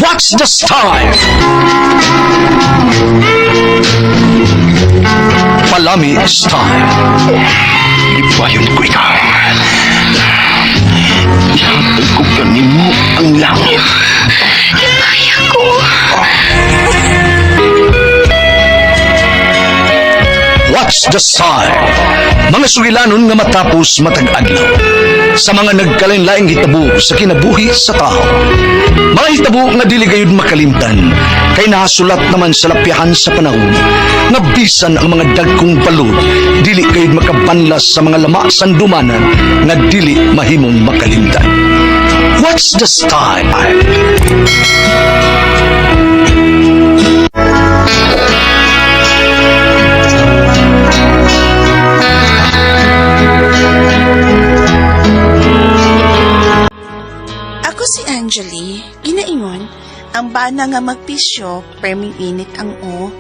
What's the style? Palami style. Ipayon ko ikaw. Ihatag ko kanimo ang langit. Kaya ko. What's the sign? Mga sugilanon nga matapos matag-adlaw. Sa mga nagkalain-laing hitabo sa kinabuhi sa tao. Mga hitabo nga dili gayud makalimtan, kay nahasulat naman sa lapyahan sa panahon, nga bisan ang mga dagkong balod, dili gayud makabanlas sa mga lama sandumanan, nga dili mahimong makalimtan. What's the style? Ako si Angeli, ginaingon, ang bana nga magpisyo, perming init ang o,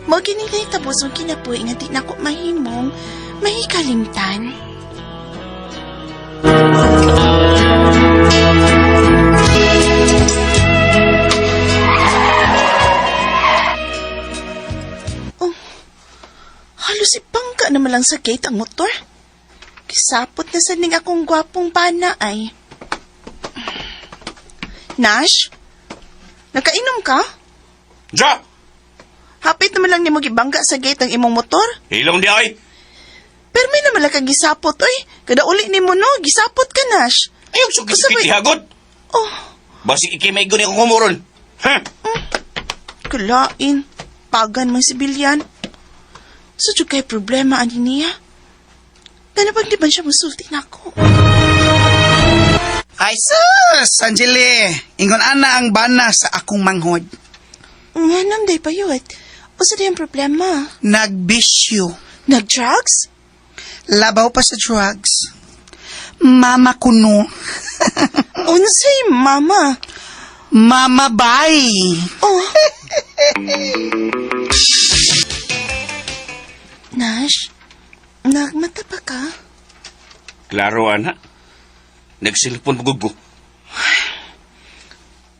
mo ginilay tapos ang kinapuy nga di na ko mahimong, mahikalimtan. Oh, halos ipangka naman lang sa gate ang motor. Kisapot na sa ning akong gwapong bana ay. Nash? Nakainom ka? Ja! Hapit naman lang ni mo gibangga sa gate ang imong motor. Ilong di ay. Pero may naman lang kang gisapot, oy. Kada uli ni mo no, gisapot ka, Nash. Ayaw so Kasabay- kitihagot. Oh, Basi ikimay ko ni akong kumuron. Ha? kulain. Pagan mang sibilyan. So, jud kay problema ani niya. Ganapag di ba siya musulti na ako? Ay sus, Angeli. Ingon ana ang bana sa akong manghod. Nga nam day payot. O sa diyang problema? Nagbisyo. Nag-drugs? Labaw pa sa drugs. Mama kuno. Unsay, mama? Mama bye. Oh. Nash, nagmata pa ka? Klaro, ana. Nagsilipon pagod ko.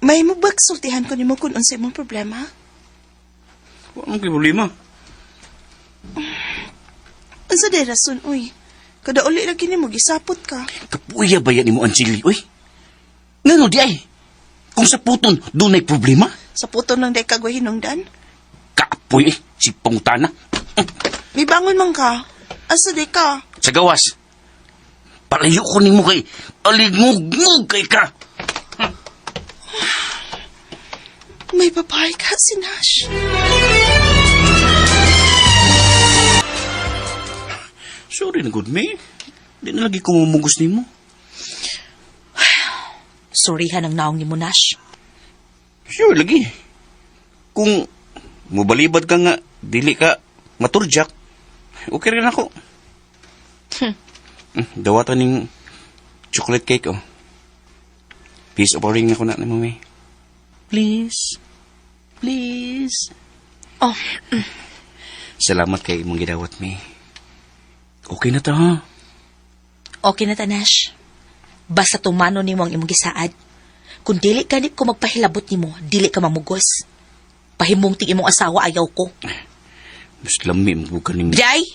May mabagsultihan ko ni mo kung unsay mong problema? Anong problema? Unsa day rason, uy? Kada uli lagi ni mo, gisapot ka. Kapuya ba yan ni mo, Angeli? Uy, ngano di ay? Kung sa puton, doon ay problema? Sa puto ng day kagwa hinungdan? Kaapoy si pangutana. May bangon man ka. Asa day ka? Sa gawas. Palayo ko ni mo kay aligmug-mug kay ka. May babae ka si Nash. Sorry na good, me. Di na lagi ko mamugos ni mo. Sorihan ang naong ni mo, Nash. Sure, lagi. Kung mubalibad ka nga, dili ka maturjak, okay rin ako. Dawatan ng chocolate cake, oh. Piece of a ring ako na mo, may. Please. Please. Oh, Salamat kay imong gidawat, may. Okay na ta, ha? okay na ta, Nash. Basta tumano ni mo ang imong gisaad. Kung dili ka ko magpahilabot ni mo, dili ka mamugos. Pahimong ting imong asawa ayaw ko. Mas lami mo ka ning... Jay!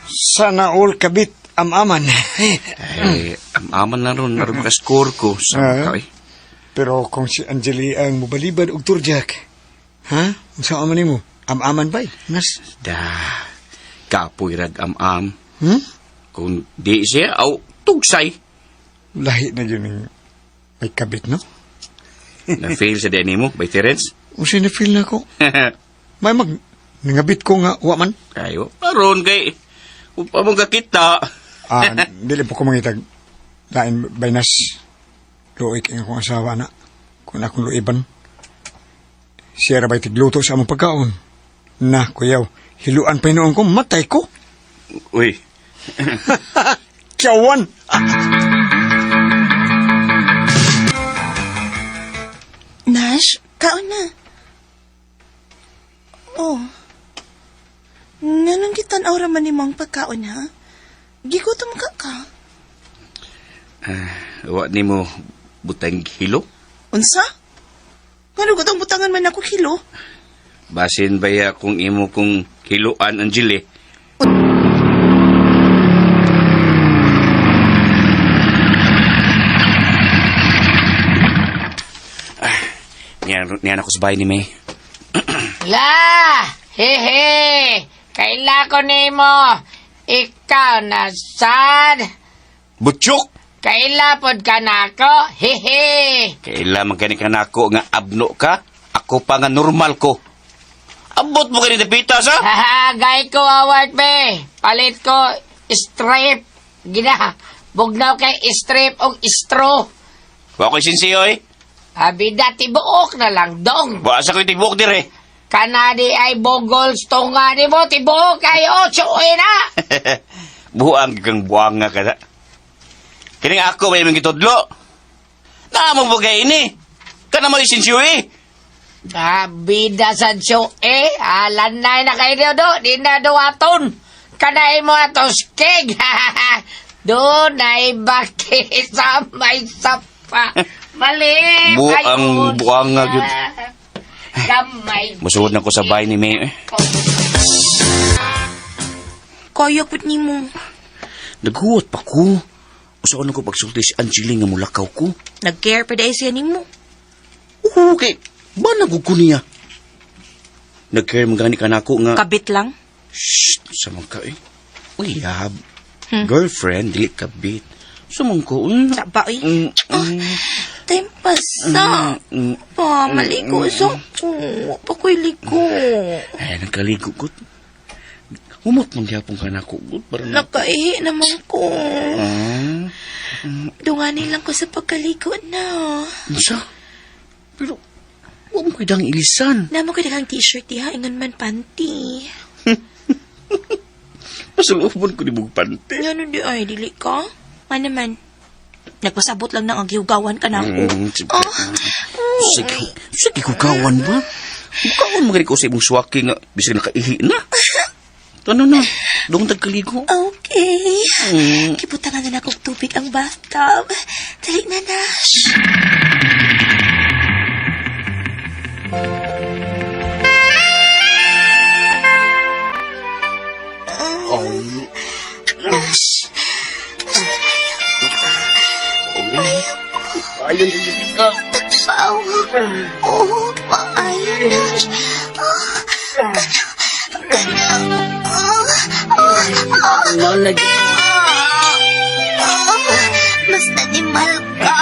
Sana all kabit amaman. Ay, amaman na ron, naroon ka score ko. Sa kay. Pero kung si Angeli ang mubalibad og turjak, ha? Unsa man nimo? Amaman bay? Nas. Da, kapoy rag am-am. Hmm? Kung di siya, aw, tugsay. Lahi na yun ng may kabit, no? Na-fail sa DNA mo, by Terence. Unsa na feel na ko? May nangabit ko nga wa man. Kayo, aron kay, upa mong kakita. Dili po ko mangitag lain bay nas. Luoy kay akong asawa na. Kung akong luiban. Siya ra bay tigluto sa among pagkaon. Na, kuyaw, hiluan pa hinuon ko, matay ko. Uy, Kiyawan! Nash, kaon na. Oh. Nganong gitan aura man ni mong pagkaon, ha? Gigutom ka ka. Wa ni mo butang hilo? Unsa? Ngano gutang butangan man ako kilo? Basin baya kung imo kung hiloan ang jili. Niyan ako sa bahay ni May. La! Hehe! Kaila ko nimo. Ikaw na sad. Butchok! Kaila pod ka nako. Hehe! Kaila magkani ka na ako nga abno ka? Ako pa nga normal ko. Abot mo kanina pitas, ha? Haha, gay ko award be. Palit ko strip. Gina. Bugnaw kay strip og straw. Wa ko'y sinsiyo, eh. Abida tibuok na lang dong. Basa ko'y tibok dire. Kanadi ay bogols tunga ni mo tibuok kay 8 na. Buang kang buang nga kada. Kining ako may mga gitudlo. Naamang bagay ini. Kana mo isinsiyo, eh. Abida sa alanay na kayo do. Di na duwaton. Kanay mo atos keg. Doon ay baki sa may sapa. Mali. Buang nga gyud. Gamay. Musuod na ko sa bahay ni May, eh. Kaya pud nimo. Naghuwat pa ko. Usaon ko pagsulti si Angeline nga mulakaw ko. Nag-care pa dahil siya nimo. Okay. Ba nagugo niya? Nag-care magani ka na ako nga... Kabit lang. Shh! Samang ka, eh. Uy, hab. Girlfriend, dili kabit. Samang ko, Saba, eh. Time pasa. Pa, maligo sa ko. Pakoy ligo. Ay, nagkaligo ko. Humot mong gyapon ka na ako. Para na... Nakaihi naman ko. Ah? Dunganin lang ko sa pagkaligo na. Isa? Pero, huwag mo kidang ilisan. Namo ko dagang t-shirt diha, ingon man panty. Masulubon ko ni mong pante. Ano di ay, dili ka? Ano man? Nagpasabot lang ng agihugawan ka na ako. Sige, kukawan ba? Kukawan magani ko sa ibong swaki nga bisag nakaihi na. Ano na? Doon tagkaligo. Okay. Kibutangan na akong tubig ang bathtub. Dali na, Nash. Nash. Tagpaw. Oh, maayo, Nash. Basta di mahal ka.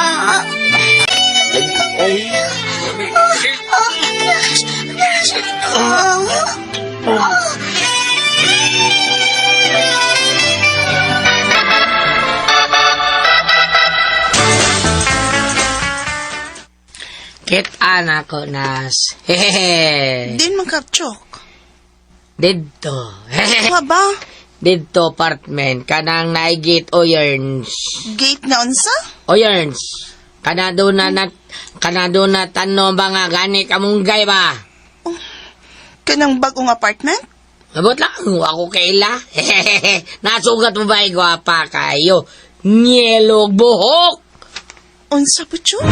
Kita na ko, Nas. Hehehe. Din magkapchok. Dito. Nga ba? Dito apartment. Kanang naigit o yearns. Gate na unsa? O yearns. Kanado na tanong ba nga gani kamunggay ba? Kanang bagong apartment? Abot lang, ako kaila. Nasugat mo ba gwapa kayo? Nyelog buhok. Unsa po, Chok?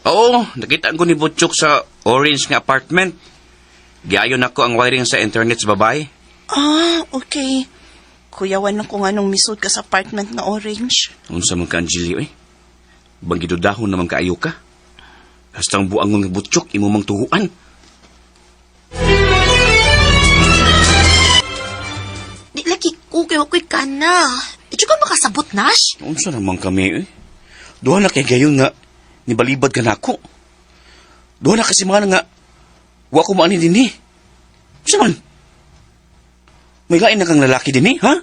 Oo, nakita ko ni Butchok sa orange nga apartment. Giayon ako ang wiring sa internet sa babay. Ah, okay. Kuyawan ako nga nung misod ka sa apartment na orange. Unsa man ka, Angelio, eh? Bangidudahon naman kaayo ka. Hasta ang buang ng Butchok, imo mang tuhuan. Di lagi ko kayo ka na. Di ka makasabot, Nash. Unsa naman kami, eh? Duha na kay gayon nga, nibalibad ka na ako. Duha na kasi mga nga, wa ko maani din eh. Unsa man? May lain na kang lalaki din eh, ha?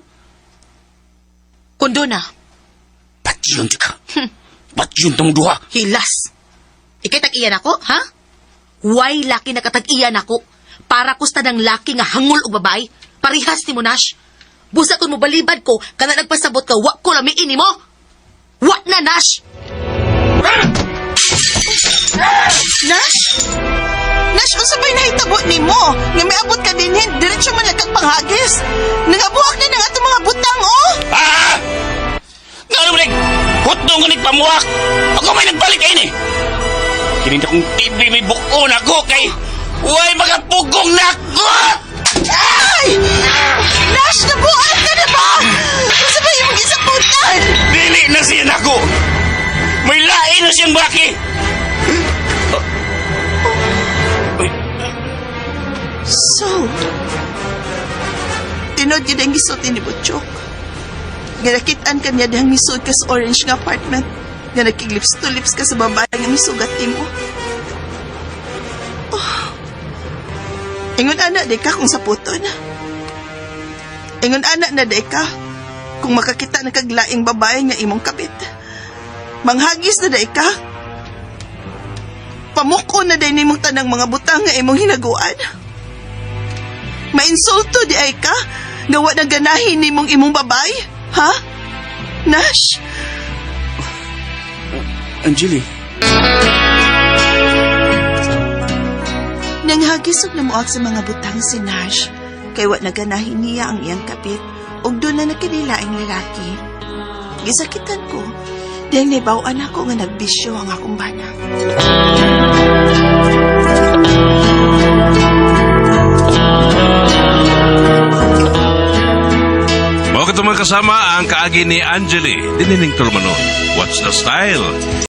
Kundo na. Ba't yun di ka? Ba't yun tong duha? Hilas. Ikay tag-iyan ako, ha? Why laki na katag-iyan ako? Para kusta ng laki nga hangol o babae? Parihas ni mo, Nash. Busa kung mo balibad ko, kana nagpasabot ka, wak ko lamiin ni mo. Wak na, Nash! Nash? Nash, unsabay nahitabo nimo. Nga may abot ka din, diretsyo man lang kag panghagis. Nangabuak na ng atong mga butang, oh! Ah! Nga naman hutdo nga nagpamuwak. Ako may nagbalik kayo ni. Kininda kong TV may bukon ako kay huwag makapugong na ako! Ay! Nash, nabuak ka na ba? Unsabay yung gisaputan. Dili na siya nako! May lain na siyang baki! So, tinod yun ang gisutin ni Butchok. Nga nakitaan ka niya dihang misud ka sa orange nga apartment. Nga nakiglips to lips ka sa babae nga misugat mo. Oh. Ingon anak di ka kung saputon. Ingon anak na di ka kung makakita na kaglaing babae nga imong kabit. Manghagis na di ka. Pamuko na din imong tanang mga butang nga imong hinaguan. Mainsulto di ay ka? Gawa na ganahin ni mong imong babay? Ha? Nash? Anjali, Nanghagisog na muak sa mga butang si Nash. Kay wa na ganahin niya ang iyang kapit ug doon na nakinilaing lalaki. Gisakitan ko. Dahil naibawan ako nga nagbisyo ang akong bana. Mga kasama ang kaagi ni Angeli, dinining turmano. What's the style?